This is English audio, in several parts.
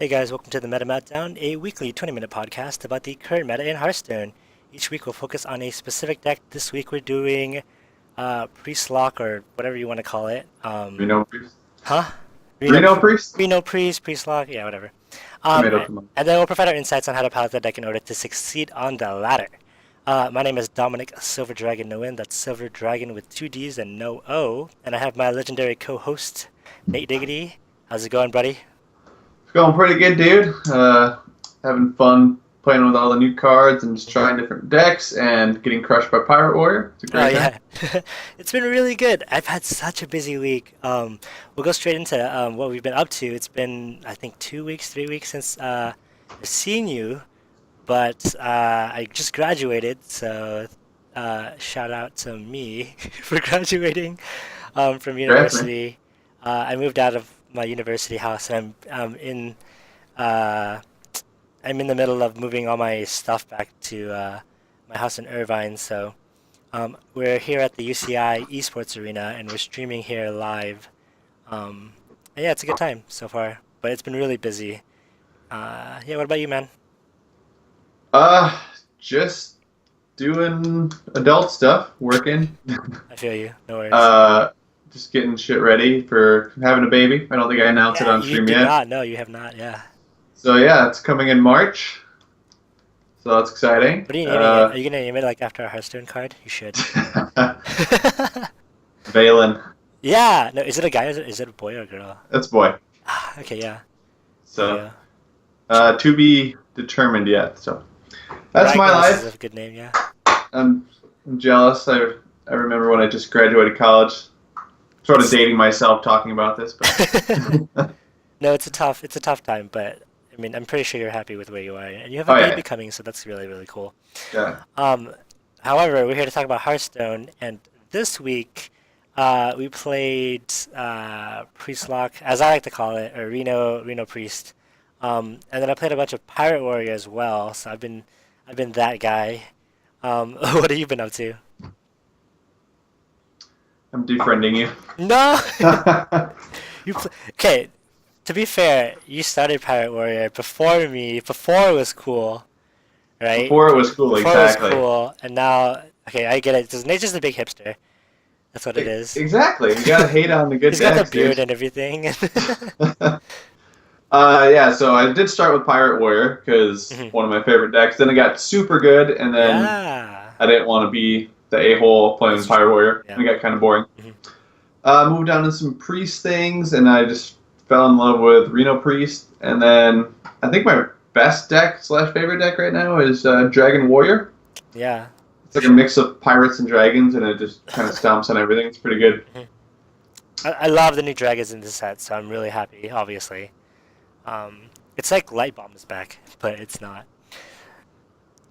Hey guys, welcome to the Meltdown, a weekly 20-minute podcast about the current meta in Hearthstone. Each week we'll focus on a specific deck. This week we're doing Priest Lock or whatever you want to call it. Reno Priest. Huh? Reno, Reno Priest? Reno Priest, Priest Lock, yeah, whatever. Tomato, tomato. And then we'll provide our insights on how to pilot the deck in order to succeed on the ladder. My name is Dominic Silver Dragon Nguyen. That's Silver Dragon with two D's and no O. And I have my legendary co-host, Nate Diggity. How's it going, buddy? It's going pretty good, dude. Having fun playing with all the new cards and just trying different decks and getting crushed by Pirate Warrior. It's a great time. Yeah. It's been really good. I've had such a busy week. We'll go straight into what we've been up to. It's been, I think, 2 weeks, 3 weeks since I've seen you, but I just graduated, so shout out to me for graduating from Congrats, man. university. I moved out of my university house, and uh, I'm in the middle of moving all my stuff back to my house in Irvine. So we're here at the UCI Esports Arena, and we're streaming here live. And yeah, it's a good time so far, but it's been really busy. Yeah, what about you, man? Just doing adult stuff, working. I feel you. No worries. uh, just getting shit ready for having a baby. I don't think I announced it Yeah, on you stream did yet. not. No, you have not. Yeah. So yeah, it's coming in March. So that's exciting. What are you naming it? Are you gonna name it like after a Hearthstone card? You should. Valen. Yeah. No, is it a guy? Or is it a boy or a girl? That's boy. Okay, yeah. So Yeah. to be determined yet. So that's my Ragnos is life. a good name, yeah. I'm jealous. I remember when I just graduated college, sort of dating myself talking about this, but No, it's a tough time, but I mean, I'm pretty sure you're happy with where you are, and you have a oh baby yeah, coming, so that's really, really cool. yeah. Um, However, we're here to talk about Hearthstone, and this week we played Priest Lock, as I like to call it, or Reno Priest, and then I played a bunch of Pirate Warrior as well. So I've been that guy. What have you been up to? I'm defriending you. No, okay. To be fair, you started Pirate Warrior before me, before it was cool, right? Before it was cool, Before it was exactly. cool, and now, okay, I get it. Nature's a big hipster. That's what it is. Exactly. You gotta hate on the good He's got the decks, beard dude. and everything. Yeah, so I did start with Pirate Warrior because Mhm. one of my favorite decks. Then it got super good, and then Yeah, I didn't want to be the a-hole playing that's Pirate true. Warrior. Yeah. And it got kind of boring. Mhm. Moved on to some Priest things, and I just fell in love with Reno Priest. And then I think my best deck slash favorite deck right now is Dragon Warrior. Yeah. It's like a mix of pirates and dragons, and it just kind of stomps on everything. It's pretty good. Mhm. I love the new dragons in this set, so I'm really happy. Obviously, it's like Light Bomb is back, but it's not.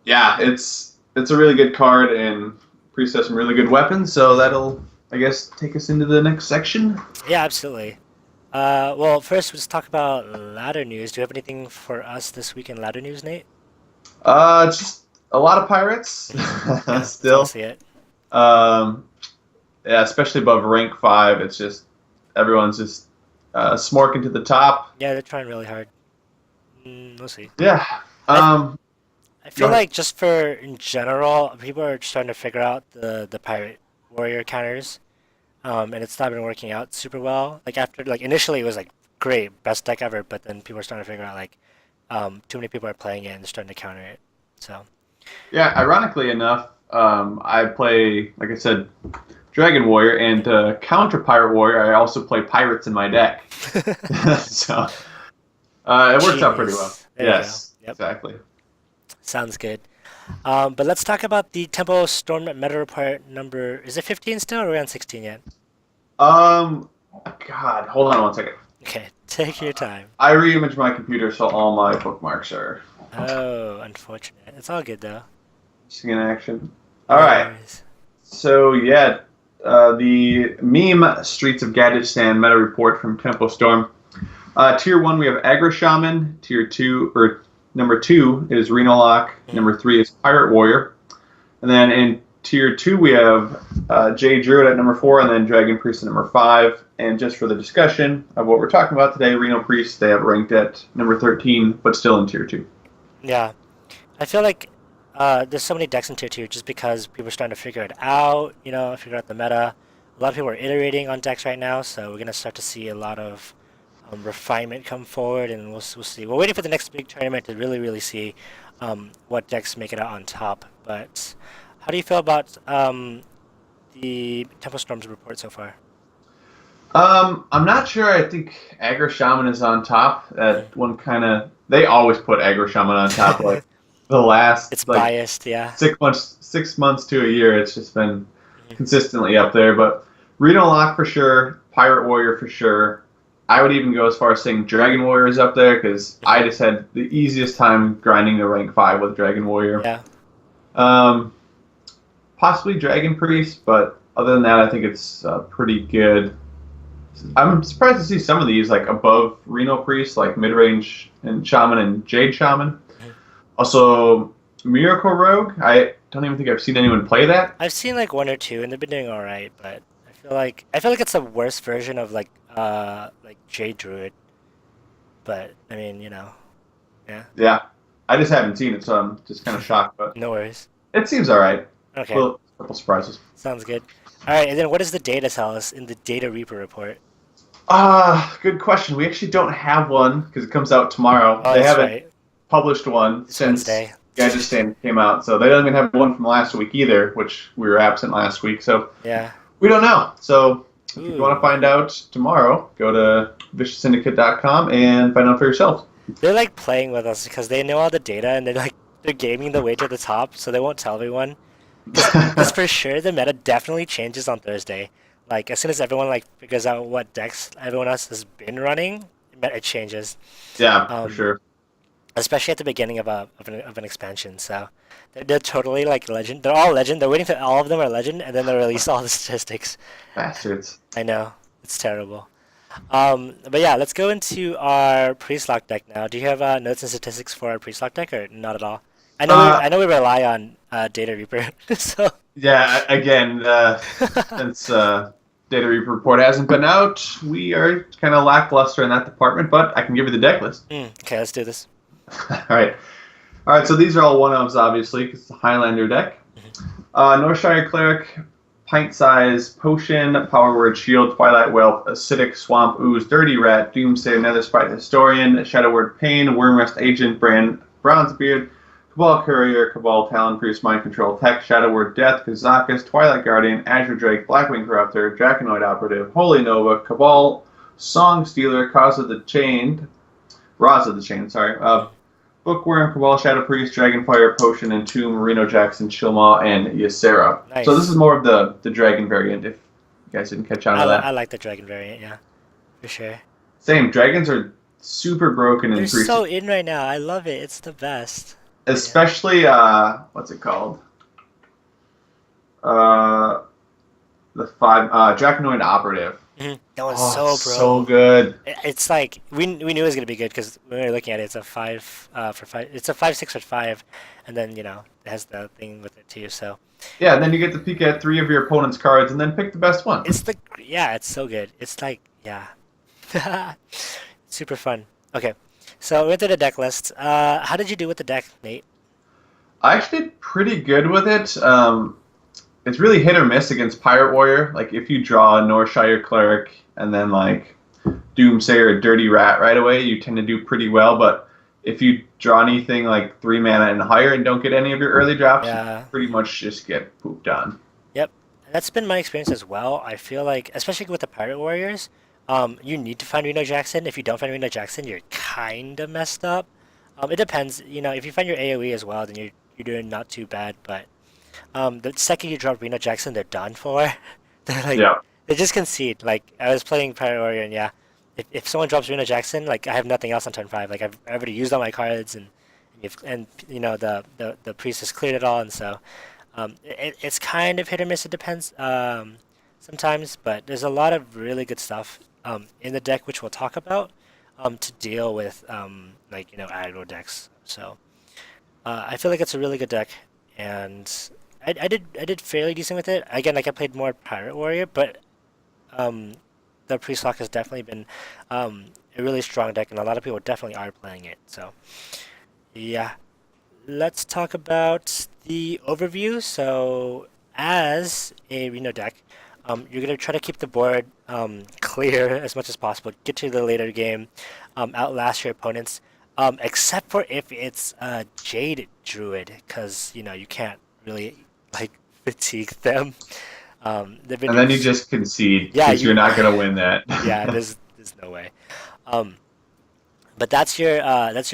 Yeah, it's a really good card, and Priest has some really good weapons, so that'll, I guess, take us into the next section. Yeah, absolutely. Well, first let's talk about ladder news. Do you have anything for us this week in ladder news, Nate? Just a lot of pirates, Yeah, that's still. honestly it. Um, yeah, especially above rank 5, it's just, everyone's just smorking to the top. Yeah, they're trying really hard. We'll see. Yeah. I Um, I Go feel ahead. like just for in general, people are starting to figure out the pirate warrior counters, and it's not been working out super well. Like after like initially it was like great, best deck ever, but then people are starting to figure out like too many people are playing it and they're starting to counter it. So yeah, ironically enough, I play, like I said, Dragon Warrior, and to counter Pirate Warrior, I also play pirates in my deck. So it works out pretty well. genius. There you go. Yes, Yep, exactly. sounds good. But let's talk about the Tempo Storm Meta Report number. Is it 15 still, or are we on 16 yet? Um, God, hold on one second. Okay, take your time. I reimaged my computer, so all my bookmarks are Oh, unfortunate. It's all good though. in action. All No right. worries. So yeah, the meme Streets of Gadgetzan meta report from Tempo Storm. Tier 1 we have Aggro Shaman. Tier 2 or number 2 is Reno Lock. Mhm. Number 3 is Pirate Warrior. And then in tier 2, we have Jay Druid at number 4, and then Dragon Priest at number 5. And just for the discussion of what we're talking about today, Reno Priest, they have ranked at number 13, but still in tier 2. Yeah, I feel like there's so many decks in tier two just because people are starting to figure it out. Figure out the meta. A lot of people are iterating on decks right now, so we're gonna start to see a lot of refinement come forward, and we'll see. We're waiting for the next big tournament to really see what decks make it out on top. But how do you feel about the Temple Storms report so far? I'm not sure. I think Aggro Shaman is on top. Mm. That one kind of. They always put Aggro Shaman on top. Like the last It's biased, yeah. 6 months to a year, it's just been Mhm. consistently up there. But Reno Lock for sure, Pirate Warrior for sure. I would even go as far as saying Dragon Warrior is up there because I just had the easiest time grinding to rank 5 with Dragon Warrior. Yeah. Um, Possibly Dragon Priest, but other than that, I think it's pretty good. I'm surprised to see some of these like above Reno Priest, like mid range and Shaman and Jade Shaman. Mhm. Also, Miracle Rogue. I don't even think I've seen anyone play that. I've seen like one or two, and they've been doing all right, but I feel like it's a worse version of like Jade Druid. But I mean, yeah, Yeah, I just haven't seen it, so I'm just kind of shocked. But no worries. it seems all right. Okay, Well, a couple surprises. sounds good. All right, and then what does the data tell us in the Data Reaper report? Good question. We actually don't have one because it comes out tomorrow. Oh, They that's haven't right. published one It's since Wednesday. Gadget Stand came out, so they don't even have one from last week either, which we were absent last week. So Yeah. we don't know. So if you want to Ooh. find out tomorrow, go to vicioussyndicate.com and find out for yourself. They're like playing with us because they know all the data and they're gaming the way to the top, so they won't tell everyone. Because for sure the meta definitely changes on Thursday. Like as soon as everyone like figures out what decks everyone else has been running, it changes. Yeah, for Um, sure. Especially at the beginning of an expansion. So they're totally like legend. They're all legend. They're waiting till all of them are legend, and then they'll release all the statistics. Bastards. I know it's terrible. But yeah, let's go into our pre-slot deck now. Do you have notes and statistics for our pre-slot deck, or not at all? I know we Uh, I know we rely on Data Reaper, so yeah, again, since Data Report hasn't been out, we are kind of lackluster in that department, but I can give you the deck list. Okay, let's do this. All right. All right, so these are all one-ofs, obviously, because it's a Highlander deck. Northshire Cleric, Pint Size, Potion, Power Word Shield, Twilight Whelp, Acidic, Swamp Ooze, Dirty Rat, Doomsday, Nether Sprite Historian, Shadow Word Pain, Wormrest Agent, Bronzebeard, Cabal Courier, Cabal Talon Priest, Mind Control Tech, Shadow Word Death, Kazakus, Twilight Guardian, Azure Drake, Blackwing Corruptor, Draconoid Operative, Holy Nova, Cabal, Song Stealer, Raza the Chain, sorry, Bookworm, Cabal, Shadow Priest, Dragonfire, Potion, and Tomb, Reno Jackson, Chilmaw, and Ysera. So this Nice. is more of the dragon variant, if you guys didn't catch on to I that. like the dragon variant, yeah, for sure. Same, dragons are super broken in They're 3, so in right now. I love it. It's the best. Yeah. especially, what's it called? Uh, the 5, Draconoid Operative. That one's Oh, so so broke. good. It's like we knew it was gonna be good because when we were looking at it, it's a 5 for 5. It's a 5/6 for 5, and then it has the thing with it too. So Yeah, and then you get to peek at 3 of your opponent's cards and then pick the best one. it's so good. It's like yeah, super fun. Okay, so we went through the deck list. How did you do with the deck, Nate? I actually did pretty good with it. It's really hit or miss against Pirate Warrior. Like if you draw a Northshire Cleric and then like Doomsayer or Dirty Rat right away, you tend to do pretty well. But if you draw anything like 3 mana and higher and don't get any of your early drops, you Yeah. pretty much just get pooped on. Yep, that's been my experience as well. I feel like, especially with the Pirate Warriors, you need to find Reno Jackson. If you don't find Reno Jackson, you're kind of messed up. It depends. If you find your AOE as well, then you're doing not too bad. But the second you drop Reno Jackson, they're done for. They're like Yeah. they just concede. Like I was playing Pirate Warrior, and yeah, if someone drops Reno Jackson, like I have nothing else on turn 5. Like I've already used all my cards, and the priest has cleared it all, and so. It's kind of hit or miss. It depends sometimes, but there's a lot of really good stuff in the deck, which we'll talk about to deal with aggro decks. So I feel like it's a really good deck, and I did fairly decent with it. Again, like I played more Pirate Warrior, but um, the Priest Lock has definitely been a really strong deck, and a lot of people definitely are playing it. So yeah, let's talk about the overview. So as a Reno deck, you're gonna try to keep the board clear as much as possible. Get to the later game, outlast your opponents, except for if it's a Jade Druid, because you can't really like fatigue them. They've been And doing, then you just concede yeah, because you're not gonna win that. yeah. There's no way. Um, but that's your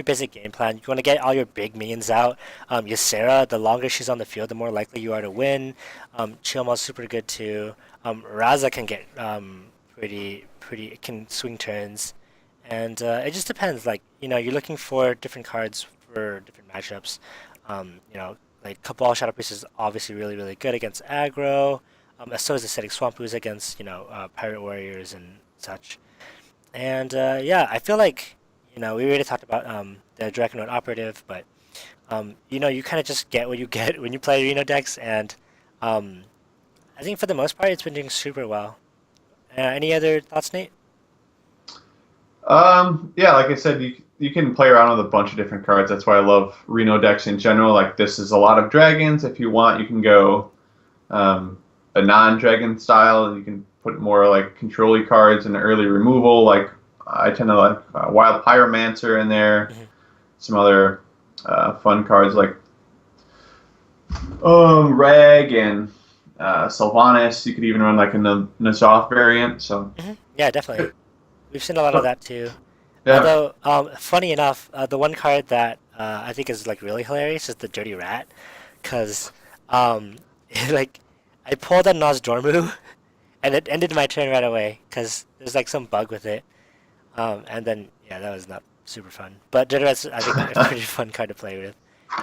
basic game plan. You want to get all your big minions out. Ysera, the longer she's on the field, the more likely you are to win. Chilma's super good too. Raza can get pretty can swing turns, and it just depends. Like you're looking for different cards for different matchups. Like Cabal Shadow Priest is obviously really good against aggro. So is Acidic Swamp Ooze against Pirate Warriors and such. And yeah, I feel like we already talked about the Dragonwood operative, but you kind of just get what you get when you play Reno decks, and um, I think for the most part, it's been doing super well. Any other thoughts, Nate? Yeah, like I said, you can play around with a bunch of different cards. That's why I love Reno decks in general. Like this is a lot of dragons. If you want, you can go a non-dragon style. You can put more like control-y cards and early removal. Like I tend to like Wild Pyromancer in there. Hmm. Some other fun cards like Reg and Sylvanas. You could even run like a N'Zoth variant. So Yeah, definitely. We've seen a lot of that too. yeah. Although, funny enough, the one card that I think is like really hilarious is the Dirty Rat, because um, like I pulled a Nozdormu and it ended my turn right away because there's like some bug with it. And then yeah, that was not super fun. But Dirty Rat's I think a pretty fun card to play with.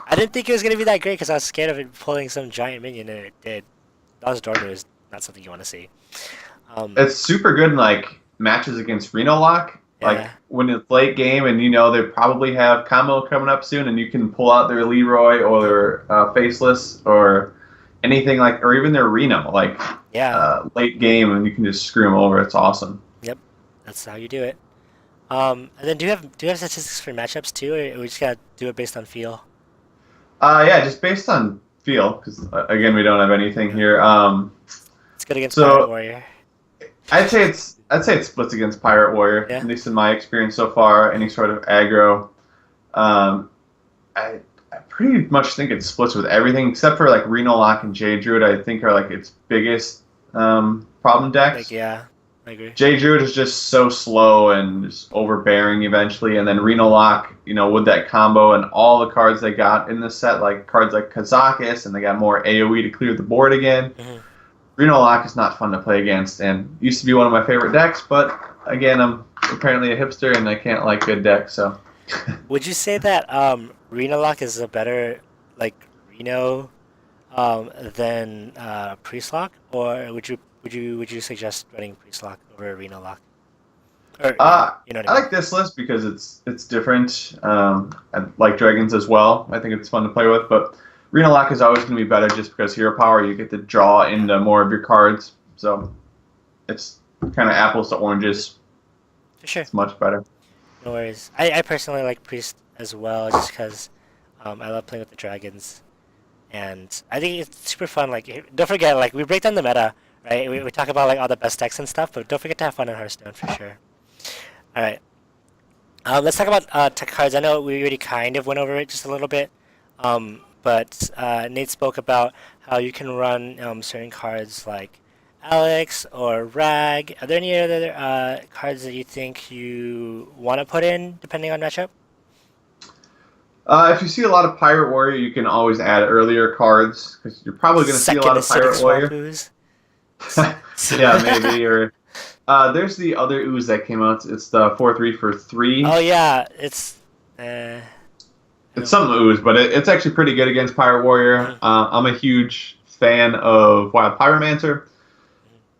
I didn't think it was gonna be that great because I was scared of it pulling some giant minion, and it did. Nozdormu is not something you want to see. Um, It's super good in like matches against Reno Lock. Like yeah, when it's late game and they probably have combo coming up soon, and you can pull out their Leroy or their Faceless or anything like, or even their Reno like yeah, late game, and you can just screw them over. It's awesome. yep, that's how you do it. And then do you have statistics for matchups too, or we just gotta do it based on feel? Yeah, just based on feel, because again we don't have anything Yeah. here. It's good against Pirate So Warrior. I'd say it splits against Pirate Warrior, Yeah. at least in my experience so far. Any sort of aggro. Um, I pretty much think it splits with everything except for like Reno Lock and Jade Druid. I think are like its biggest problem Like decks. yeah, I agree. Jade Druid is just so slow and just overbearing eventually, and then Reno Lock, with that combo and all the cards they got in this set, like cards like Kazakis, and they got more AOE to clear the board again. Hmm. Reno Lock is not fun to play against, and used to be one of my favorite decks, but again, I'm apparently a hipster and I can't like good decks, so. Would you say that Reno Lock is a better like Reno than Priest Lock, or would you suggest running Priest Lock over Reno Lock? Or you know what I I mean? like this list because it's different. I like dragons as well. I think it's fun to play with, but Reno Lock is always going to be better just because hero power. You get to draw Yeah, into more of your cards, so it's kind of apples to oranges. for sure. It's much better. No worries. I personally like Priest as well, just because I love playing with the dragons, and I think it's super fun. Like, don't forget, like we break down the meta, right? We talk about like all the best decks and stuff, but don't forget to have fun in Hearthstone for sure. All right. Let's talk about tech cards. I know we already kind of went over it just a little bit, but Nate spoke about how you can run certain cards like Alex or Rag. Are there any other cards that you think you want to put in depending on matchup? If you see a lot of Pirate Warrior, you can always add earlier cards because you're probably going to see a Second lot of acidic Pirate swamp Warrior. ooze. Yeah, maybe. Or there's the other ooze that came out. It's the 4/3 for Oh 3. yeah, it's I It's don't. some ooze, but it's actually pretty good against Pirate Warrior. Mhm, I'm a huge fan of Wild Pyromancer.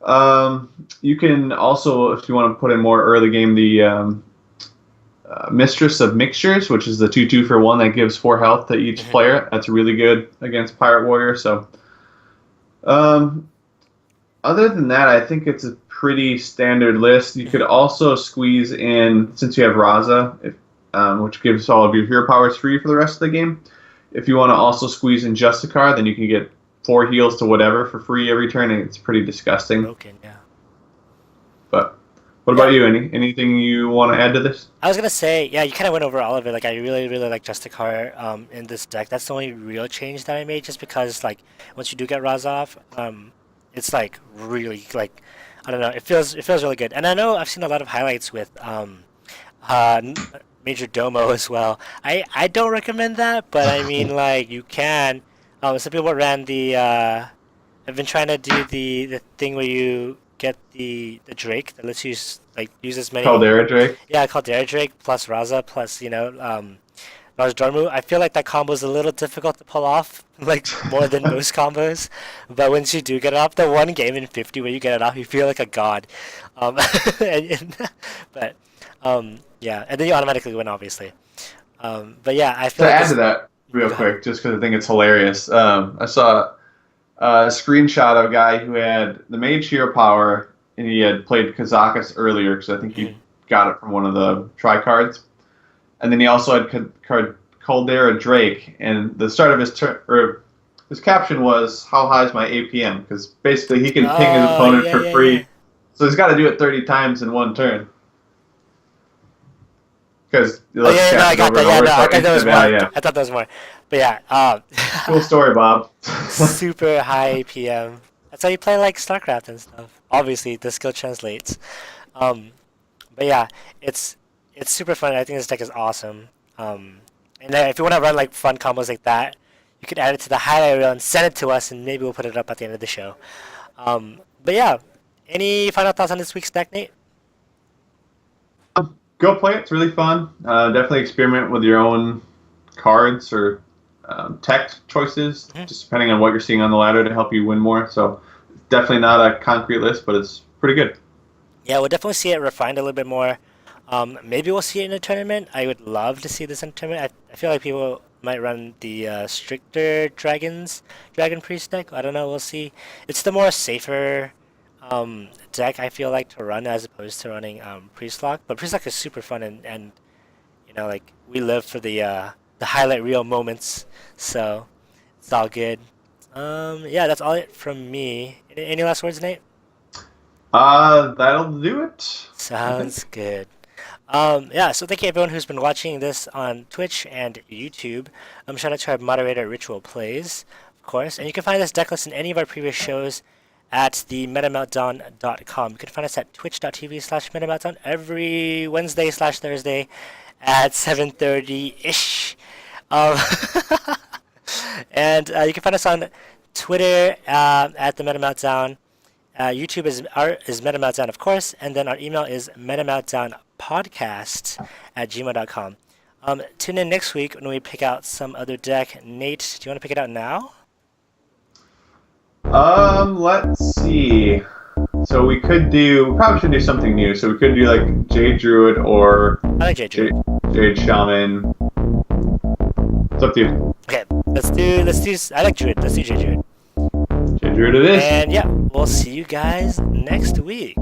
mhm, You can also, if you want to put in more early game, the Mistress of Mixtures, which is the 2/2 for 1 that gives 4 health to each mhm. player. That's really good against Pirate Warrior. So Um, Other than that, I think it's a pretty standard list. You could Mhm. also squeeze in, since you have Raza, which gives all of your hero powers free for the rest of the game. If you want to also squeeze in Justicar, then you can get 4 heals to whatever for free every turn, and it's pretty disgusting. Broken, yeah. But what Yeah, about you? Anything you want to add to this? I was gonna say, yeah, you kind of went over all of it. Like, I really, really like Justicar in this deck. That's the only real change that I made, just because like once you do get Razov, it's like really like I don't know, it feels really good. And I know I've seen a lot of highlights with uh, n- Major Domo as well. I don't recommend that, but I mean like you can. Some people ran the. I've been trying to do the thing where you get the Drake that lets you like use as many. Caldera Drake. Yeah, called Dare Drake plus Raza plus Raj Dormu. I feel like that combo is a little difficult to pull off, like more than most combos. But once you do get it off, the one game in 50 where you get it off, you feel like a god. Um, but yeah, and then you automatically win, obviously. But yeah, I feel To like add to this. that, real Go ahead. quick, just because I think it's hilarious, I saw a screenshot of a guy who had the Mage Hero power, and he had played Kazakus earlier, because I think he Mhm. got it from one of the try cards. And then he also had Caldera Drake, and the start of his turn, or his caption was, "How high is my APM?" Because basically he can ping his Oh opponent yeah, for yeah, yeah. free, so he's got to do it 30 times in one turn. Because he Oh lets yeah, us yeah, no, cast I it got over that. and Yeah, over. no, It's I like thought there was instant more. value. Yeah. I thought there was more. But yeah, Cool story, Bob. super high APM. That's how you play like StarCraft and stuff. Obviously, the skill translates. Um, but yeah, it's it's super fun. I think this deck is awesome. And then if you want to run like fun combos like that, you could add it to the highlight reel and send it to us, and maybe we'll put it up at the end of the show. But yeah, any final thoughts on this week's deck, Nate? Go play it. It's really fun. Definitely experiment with your own cards or tech choices, Mhm. just depending on what you're seeing on the ladder to help you win more. So definitely not a concrete list, but it's pretty good. Yeah, we'll definitely see it refined a little bit more. Maybe we'll see it in a tournament. I would love to see this in a tournament. I feel like people might run the stricter Dragon Priest deck. I don't know. We'll see. It's the more safer deck I feel like to run as opposed to running Priest Lock. But Priest Lock is super fun and like we live for the highlight reel moments. So it's all good. Yeah, that's all it from me. Any last words, Nate? That'll do it, I Sounds think. good. Yeah, so thank you everyone who's been watching this on Twitch and YouTube. Shout out to our moderator Ritual Plays, of course. And you can find this deck list in any of our previous shows at the metameltdown.com. You can find us at twitch.tv/metameltdown every Wednesday slash Thursday at 7:30-ish. Um, and you can find us on Twitter at the Metameltdown. YouTube is MetaMeltdown, of course, and then our email is metameltdownpodcast@gmail.com. Tune in next week when we pick out some other deck. Nate, do you want to pick it out now? Let's see. So we probably should do something new. So we could do like Jade Druid or I like J Druid. Jade Shaman. It's up to you. Okay, let's do. I like Druid. Let's do J Druid. Jade Druid it is. And yeah, we'll see you guys next week.